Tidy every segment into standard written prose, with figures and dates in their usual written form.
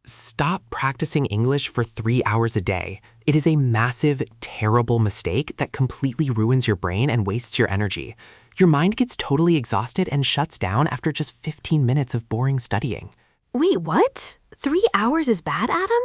Stop practicing English for 3 hours a day. It is a massive, terrible mistake that completely ruins your brain and wastes your energy. Your mind gets totally exhausted and shuts down after just 15 minutes of boring studying. Wait, what? 3 hours is bad, Adam?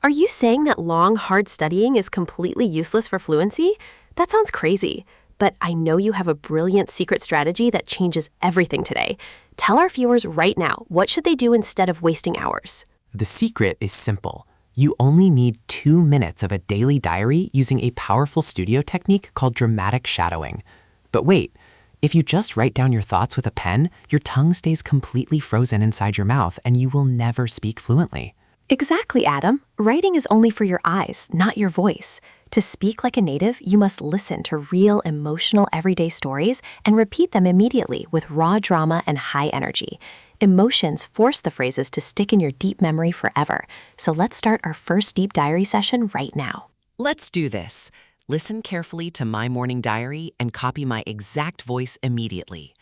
Are you saying that long, hard studying is completely useless for fluency? That sounds crazy. But I know you have a brilliant secret strategy that changes everything today. Tell our viewers right now, what should they do instead of wasting hours? The secret is simple. You only need 2 minutes of a daily diary using a powerful studio technique called dramatic shadowing. But wait, if you just write down your thoughts with a pen, your tongue stays completely frozen inside your mouth and you will never speak fluently. Exactly, Adam. Writing is only for your eyes, not your voice. To speak like a native, you must listen to real, emotional, everyday stories and repeat them immediately with raw drama and high energy. Emotions force the phrases to stick in your deep memory forever. So let's start our first deep diary session right now. Let's do this. Listen carefully to my morning diary and copy my exact voice immediately.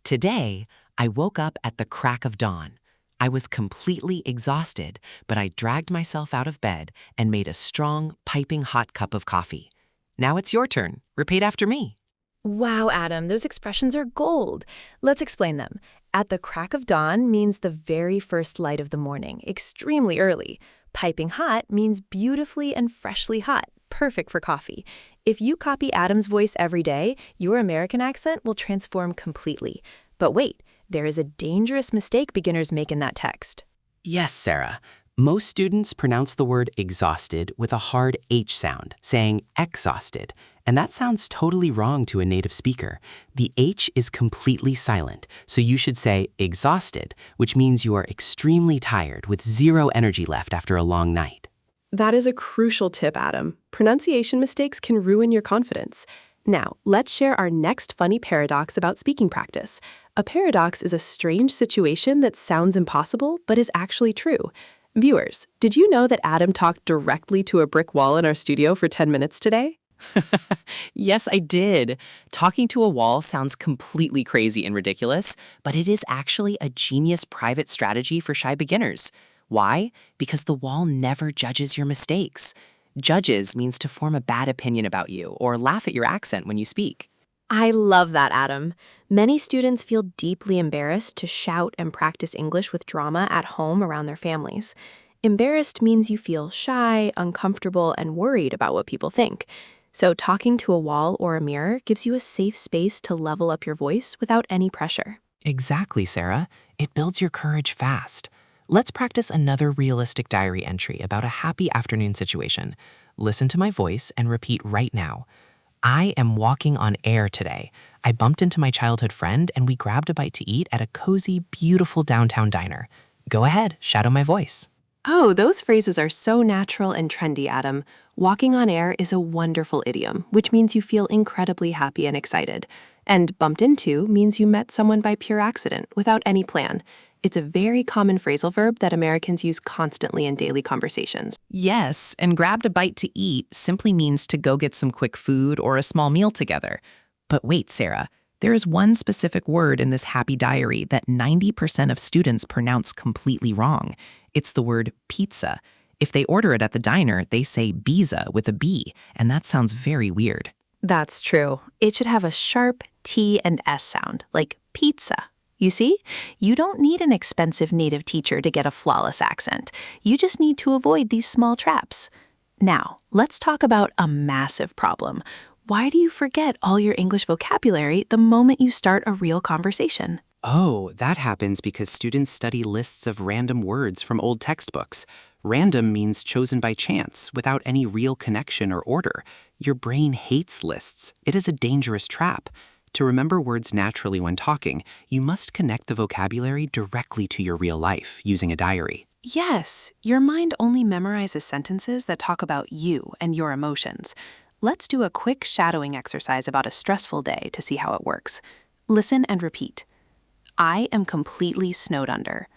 Today, I woke up at the crack of dawn. I was completely exhausted, but I dragged myself out of bed and made a strong, piping hot cup of coffee. Now it's your turn. Repeat after me. Wow, Adam, those expressions are gold. Let's explain them. At the crack of dawn means the very first light of the morning, extremely early. Piping hot means beautifully and freshly hot, perfect for coffee. If you copy Adam's voice every day, your American accent will transform completely. But wait, there is a dangerous mistake beginners make in that text. Yes, Sarah. Most students pronounce the word exhausted with a hard H sound, saying exhausted. And that sounds totally wrong to a native speaker. The H is completely silent, so you should say exhausted, which means you are extremely tired with zero energy left after a long night. That is a crucial tip, Adam. Pronunciation mistakes can ruin your confidence. Now, let's share our next funny paradox about speaking practice. A paradox is a strange situation that sounds impossible, but is actually true. Viewers, did you know that Adam talked directly to a brick wall in our studio for 10 minutes today? Yes, I did. Talking to a wall sounds completely crazy and ridiculous, but it is actually a genius private strategy for shy beginners. Why? Because the wall never judges your mistakes. Judges means to form a bad opinion about you or laugh at your accent when you speak. I love that, Adam. Many students feel deeply embarrassed to shout and practice English with drama at home around their families. Embarrassed means you feel shy, uncomfortable, and worried about what people think. So talking to a wall or a mirror gives you a safe space to level up your voice without any pressure. Exactly, Sarah. It builds your courage fast. Let's practice another realistic diary entry about a happy afternoon situation. Listen to my voice and repeat right now. I am walking on air today. I bumped into my childhood friend and we grabbed a bite to eat at a cozy, beautiful downtown diner. Go ahead, shadow my voice. Oh, those phrases are so natural and trendy, Adam. Walking on air is a wonderful idiom, which means you feel incredibly happy and excited. And bumped into means you met someone by pure accident, without any plan. It's a very common phrasal verb that Americans use constantly in daily conversations. Yes, and grabbed a bite to eat simply means to go get some quick food or a small meal together. But wait, Sarah, there is one specific word in this happy diary that 90% of students pronounce completely wrong. It's the word pizza. If they order it at the diner, they say pizza with a B, and that sounds very weird. That's true. It should have a sharp T and S sound, like pizza. You see, you don't need an expensive native teacher to get a flawless accent. You just need to avoid these small traps. Now, let's talk about a massive problem. Why do you forget all your English vocabulary the moment you start a real conversation? Oh, that happens because students study lists of random words from old textbooks. Random means chosen by chance, without any real connection or order. Your brain hates lists. It is a dangerous trap. To remember words naturally when talking, you must connect the vocabulary directly to your real life using a diary. Yes, your mind only memorizes sentences that talk about you and your emotions. Let's do a quick shadowing exercise about a stressful day to see how it works. Listen and repeat. I am completely snowed under.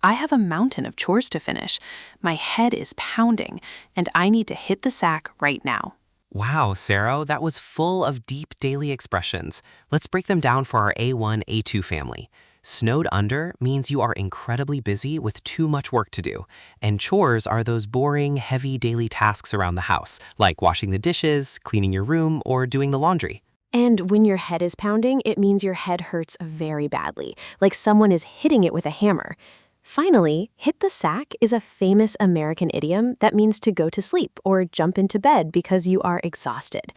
I have a mountain of chores to finish. My head is pounding, and I need to hit the sack right now. Wow, Sarah, that was full of deep daily expressions. Let's break them down for our A1, A2 family. Snowed under means you are incredibly busy with too much work to do, and chores are those boring, heavy daily tasks around the house, like washing the dishes, cleaning your room, or doing the laundry. And when your head is pounding, it means your head hurts very badly, like someone is hitting it with a hammer. Finally, hit the sack is a famous American idiom that means to go to sleep or jump into bed because you are exhausted.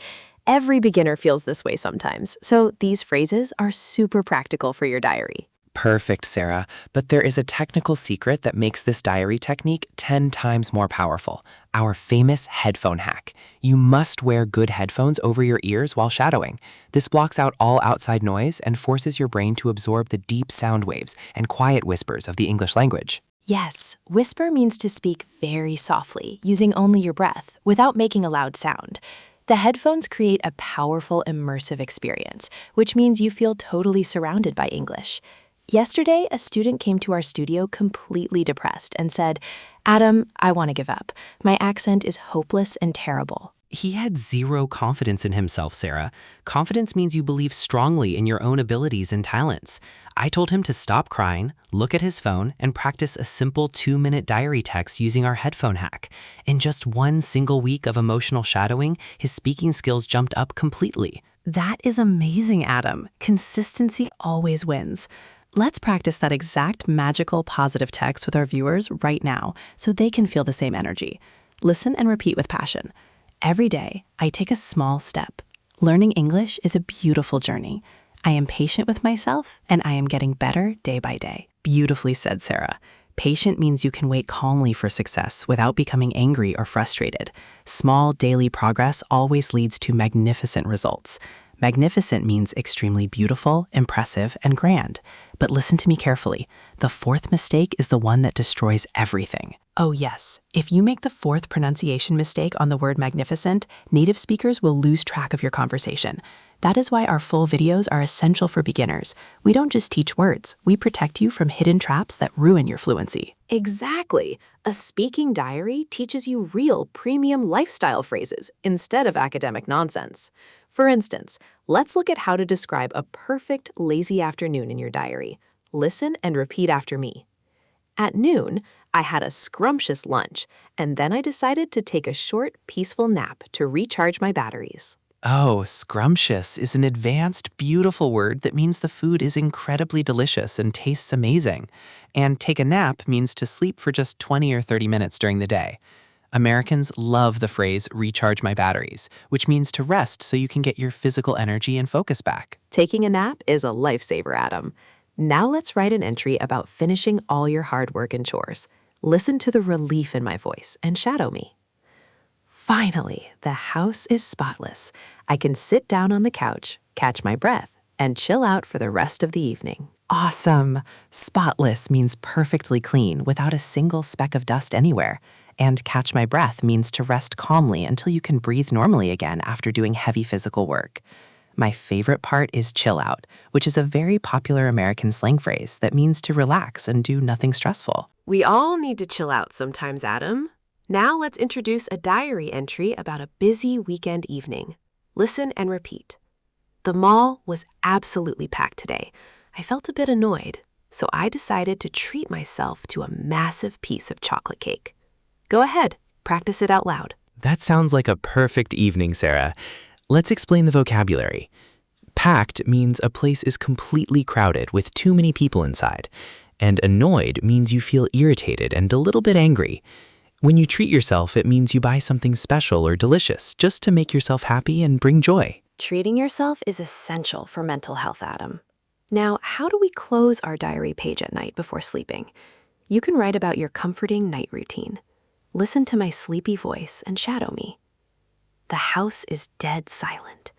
Every beginner feels this way sometimes, so these phrases are super practical for your diary. Perfect, Sarah. But there is a technical secret that makes this diary technique 10 times more powerful. Our famous headphone hack. You must wear good headphones over your ears while shadowing. This blocks out all outside noise and forces your brain to absorb the deep sound waves and quiet whispers of the English language. Yes, whisper means to speak very softly, using only your breath, without making a loud sound. The headphones create a powerful, immersive experience, which means you feel totally surrounded by English. Yesterday, a student came to our studio completely depressed and said, "Adam, I want to give up. My accent is hopeless and terrible." He had zero confidence in himself, Sarah. Confidence means you believe strongly in your own abilities and talents. I told him to stop crying, look at his phone, and practice a simple 2-minute diary text using our headphone hack. In just one single week of emotional shadowing, his speaking skills jumped up completely. That is amazing, Adam. Consistency always wins. Let's practice that exact magical positive text with our viewers right now so they can feel the same energy. Listen and repeat with passion. Every day, I take a small step. Learning English is a beautiful journey. I am patient with myself, and I am getting better day by day. Beautifully said, Sarah. Patient means you can wait calmly for success without becoming angry or frustrated. Small daily progress always leads to magnificent results. Magnificent means extremely beautiful, impressive, and grand. But listen to me carefully. The fourth mistake is the one that destroys everything. Oh yes, if you make the fourth pronunciation mistake on the word magnificent, native speakers will lose track of your conversation. That is why our full videos are essential for beginners. We don't just teach words, we protect you from hidden traps that ruin your fluency. Exactly. A speaking diary teaches you real premium lifestyle phrases instead of academic nonsense. For instance, let's look at how to describe a perfect lazy afternoon in your diary. Listen and repeat after me. At noon, I had a scrumptious lunch, and then I decided to take a short, peaceful nap to recharge my batteries. Oh, scrumptious is an advanced, beautiful word that means the food is incredibly delicious and tastes amazing. And take a nap means to sleep for just 20 or 30 minutes during the day. Americans love the phrase recharge my batteries, which means to rest so you can get your physical energy and focus back. Taking a nap is a lifesaver, Adam. Now let's write an entry about finishing all your hard work and chores. Listen to the relief in my voice and shadow me. Finally, the house is spotless. I can sit down on the couch, catch my breath, and chill out for the rest of the evening. Awesome! Spotless means perfectly clean without a single speck of dust anywhere. And catch my breath means to rest calmly until you can breathe normally again after doing heavy physical work. My favorite part is chill out, which is a very popular American slang phrase that means to relax and do nothing stressful. We all need to chill out sometimes, Adam. Now let's introduce a diary entry about a busy weekend evening. Listen and repeat. The mall was absolutely packed today. I felt a bit annoyed, so I decided to treat myself to a massive piece of chocolate cake. Go ahead, practice it out loud. That sounds like a perfect evening, Sarah. Let's explain the vocabulary. Packed means a place is completely crowded with too many people inside. And annoyed means you feel irritated and a little bit angry. When you treat yourself, it means you buy something special or delicious just to make yourself happy and bring joy. Treating yourself is essential for mental health, Adam. Now, how do we close our diary page at night before sleeping? You can write about your comforting night routine. Listen to my sleepy voice and shadow me. The house is dead silent.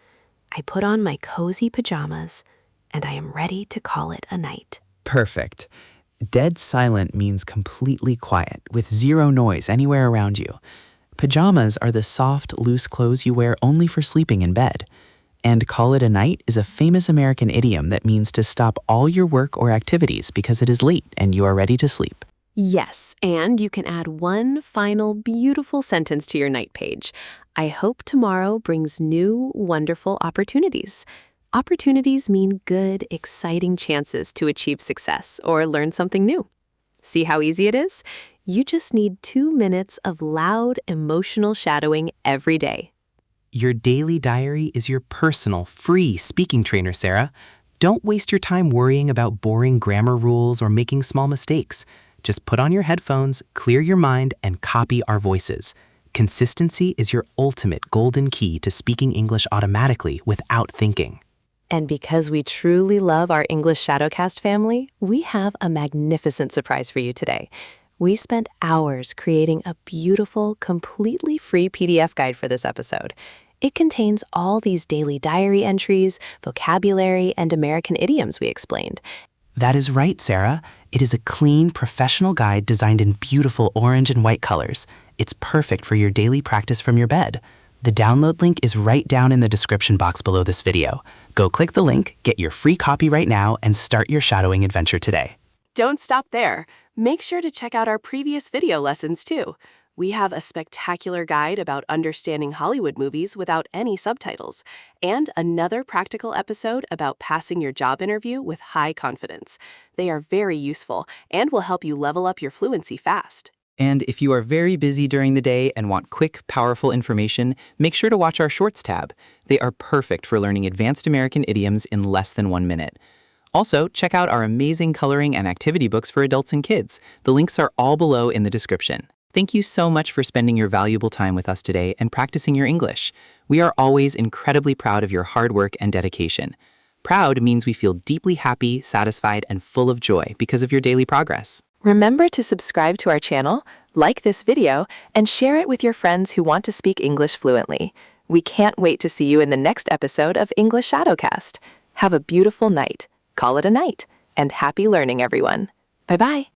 I put on my cozy pajamas, and I am ready to call it a night. Perfect. Dead silent means completely quiet, with zero noise anywhere around you. Pajamas are the soft, loose clothes you wear only for sleeping in bed. And call it a night is a famous American idiom that means to stop all your work or activities because it is late and you are ready to sleep. Yes, and you can add one final beautiful sentence to your night page. I hope tomorrow brings new, wonderful opportunities. Opportunities mean good, exciting chances to achieve success or learn something new. See how easy it is? You just need 2 minutes of loud, emotional shadowing every day. Your daily diary is your personal, free speaking trainer, Sarah. Don't waste your time worrying about boring grammar rules or making small mistakes. Just put on your headphones, clear your mind, and copy our voices. Consistency is your ultimate golden key to speaking English automatically without thinking. And because we truly love our English Shadowcast family, we have a magnificent surprise for you today. We spent hours creating a beautiful, completely free PDF guide for this episode. It contains all these daily diary entries, vocabulary, and American idioms we explained. That is right, Sarah. It is a clean, professional guide designed in beautiful orange and white colors. It's perfect for your daily practice from your bed. The download link is right down in the description box below this video. Go click the link, get your free copy right now, and start your shadowing adventure today. Don't stop there. Make sure to check out our previous video lessons too. We have a spectacular guide about understanding Hollywood movies without any subtitles, and another practical episode about passing your job interview with high confidence. They are very useful and will help you level up your fluency fast. And if you are very busy during the day and want quick, powerful information, make sure to watch our Shorts tab. They are perfect for learning advanced American idioms in less than 1 minute. Also, check out our amazing coloring and activity books for adults and kids. The links are all below in the description. Thank you so much for spending your valuable time with us today and practicing your English. We are always incredibly proud of your hard work and dedication. Proud means we feel deeply happy, satisfied, and full of joy because of your daily progress. Remember to subscribe to our channel, like this video, and share it with your friends who want to speak English fluently. We can't wait to see you in the next episode of English Shadowcast. Have a beautiful night. Call it a night. And happy learning, everyone. Bye-bye.